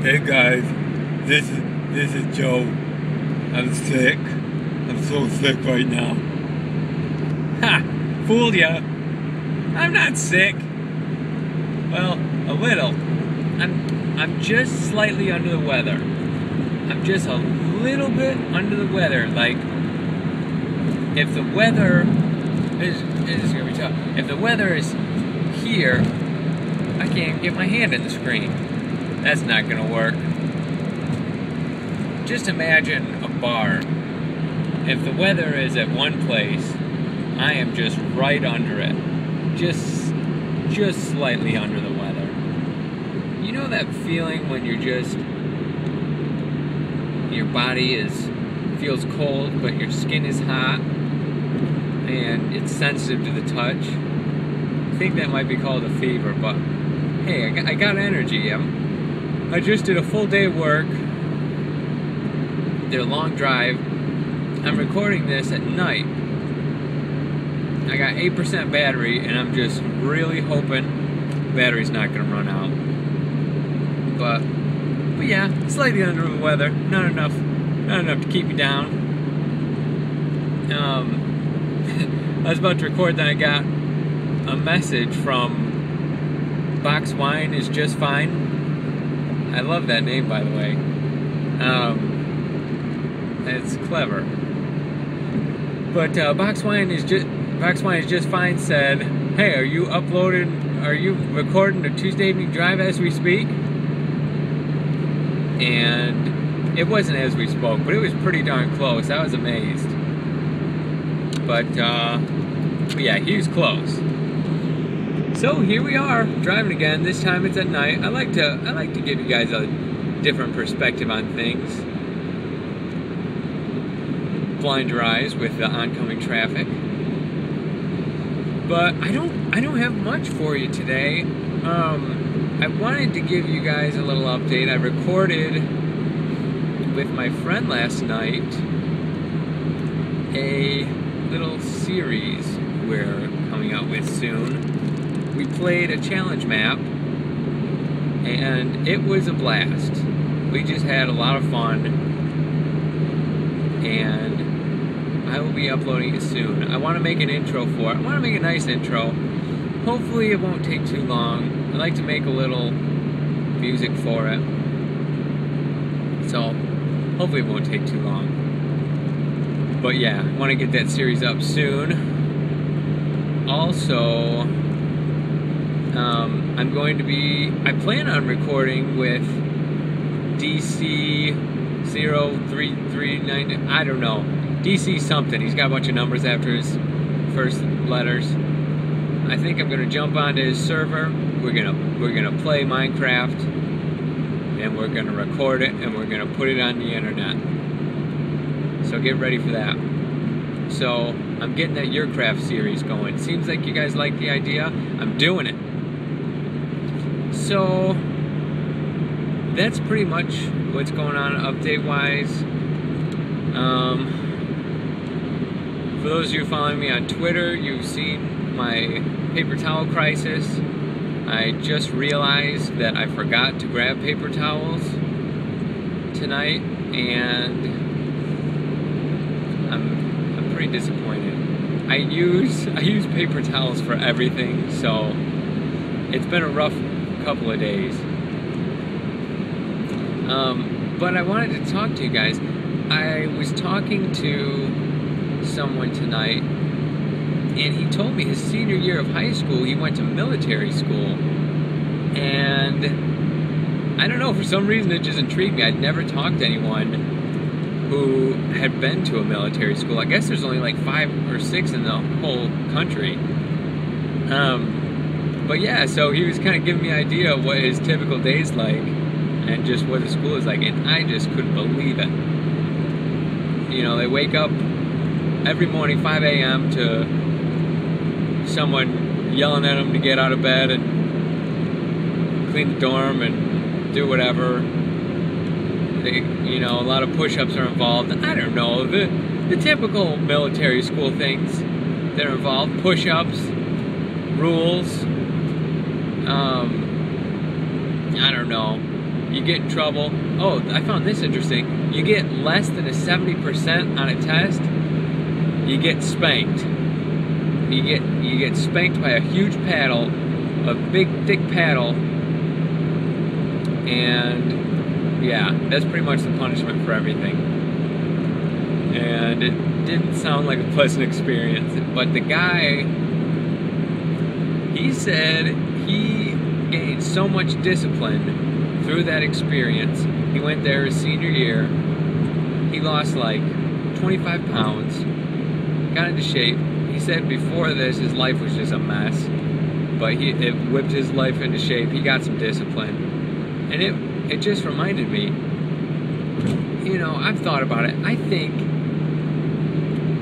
Hey guys, this is Joe. I'm sick. I'm so sick right now. Ha! Fooled ya. I'm not sick. Well, a little. I'm just slightly under the weather. I'm just a little bit under the weather. Like, if the weather is gonna be tough. If the weather is here, I can't get my hand in the screen. That's not gonna work. Just imagine a bar. If the weather is at one place, I am just right under it. Just slightly under the weather. You know that feeling when you're just, your body feels cold, but your skin is hot, and it's sensitive to the touch? I think that might be called a fever, but hey, I got energy. I just did a full day of work, did a long drive. I'm recording this at night. I got 8% battery, and I'm just really hoping battery's not gonna run out. But yeah, slightly under the weather, not enough to keep me down. I was about to record, then I got a message from Boxwineisjustfine. I love that name, by the way. It's clever. But Boxwineisjustfine said, "Hey, are you recording a Tuesday evening drive as we speak?" And it wasn't as we spoke, but it was pretty darn close. I was amazed. But yeah, he was close. So here we are, driving again. This time it's at night. I like to give you guys a different perspective on things. Blind your eyes with the oncoming traffic. But I don't have much for you today. I wanted to give you guys a little update. I recorded with my friend last night a little series we're coming out with soon. We played a challenge map, and it was a blast. We just had a lot of fun, and I will be uploading it soon. I want to make an intro for it. I want to make a nice intro. Hopefully it won't take too long. I like to make a little music for it, so hopefully it won't take too long. But yeah, I want to get that series up soon. Also, I plan on recording with DC0339, I don't know, DC something. He's got a bunch of numbers after his first letters. I think I'm gonna jump onto his server. We're gonna play Minecraft, and we're gonna record it, and we're gonna put it on the internet. So get ready for that. So I'm getting that Your Craft series going. Seems like you guys like the idea. I'm doing it. So that's pretty much what's going on update-wise. For those of you following me on Twitter, you've seen my paper towel crisis. I just realized that I forgot to grab paper towels tonight, and I'm pretty disappointed. I use paper towels for everything, so it's been a rough couple of days. But I wanted to talk to you guys. I was talking to someone tonight, and he told me his senior year of high school, he went to military school. And I don't know, for some reason it just intrigued me. I'd never talked to anyone who had been to a military school. I guess there's only like 5 or 6 in the whole country. But yeah, so he was kind of giving me an idea of what his typical day's like, and just what the school is like, and I just couldn't believe it. You know, they wake up every morning, 5 a.m. to someone yelling at them to get out of bed and clean the dorm and do whatever. You know, a lot of push-ups are involved. I don't know, the typical military school things that are involved. Push-ups, rules, I don't know. You get in trouble. Oh, I found this interesting. You get less than a 70% on a test, you get spanked. You get spanked by a huge paddle, a big thick paddle, and yeah, that's pretty much the punishment for everything. And it didn't sound like a pleasant experience, but the guy, he said he gained so much discipline through that experience. He went there his senior year, he lost like 25 pounds, got into shape. He said before this his life was just a mess, but it whipped his life into shape. He got some discipline, and it just reminded me, you know, I've thought about it. I think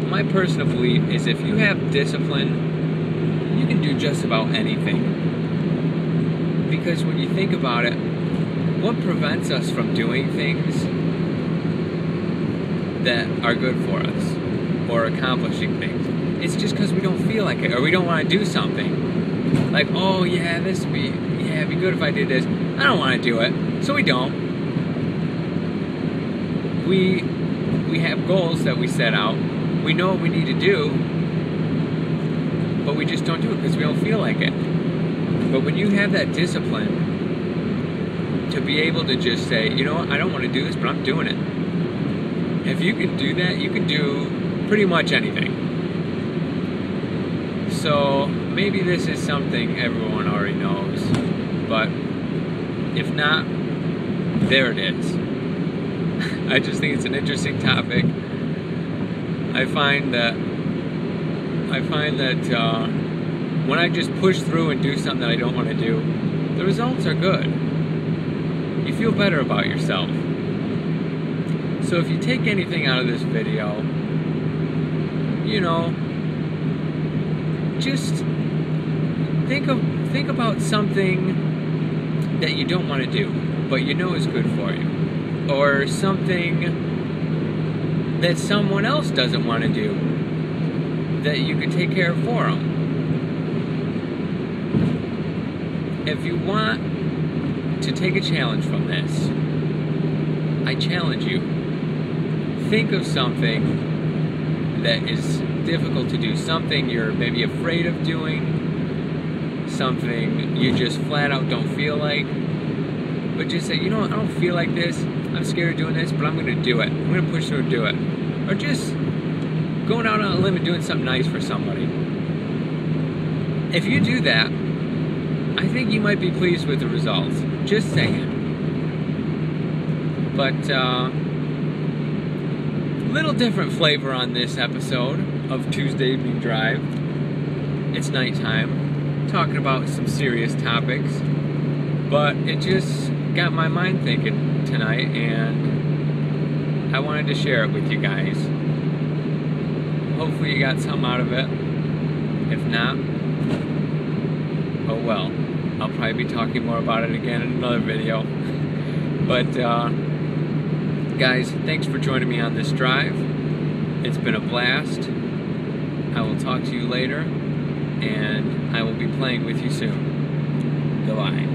my personal belief is if you have discipline, you can do just about anything. Because when you think about it, what prevents us from doing things that are good for us or accomplishing things? It's just because we don't feel like it, or we don't want to do something. Like, oh yeah, it'd be good if I did this. I don't want to do it, so we don't. We have goals that we set out. We know what we need to do, but we just don't do it because we don't feel like it. But when you have that discipline to be able to just say, you know what, I don't want to do this, but I'm doing it. If you can do that, you can do pretty much anything. So maybe this is something everyone already knows, but if not, there it is. I just think it's an interesting topic. I find that when I just push through and do something that I don't want to do, the results are good. You feel better about yourself. So if you take anything out of this video, you know, just think about something that you don't want to do, but you know is good for you. Or something that someone else doesn't want to do that you could take care of for them. If you want to take a challenge from this, I challenge you. Think of something that is difficult to do, something you're maybe afraid of doing, something you just flat out don't feel like, but just say, you know what, I don't feel like this, I'm scared of doing this, but I'm going to do it. I'm going to push through and do it. Or just going out on a limb and doing something nice for somebody. If you do that, I think you might be pleased with the results. Just saying. But, little different flavor on this episode of Tuesday Evening Drive. It's nighttime, talking about some serious topics, but it just got my mind thinking tonight, and I wanted to share it with you guys. Hopefully you got something out of it. If not, oh well. I'll probably be talking more about it again in another video. But, guys, thanks for joining me on this drive. It's been a blast. I will talk to you later, and I will be playing with you soon. Goodbye.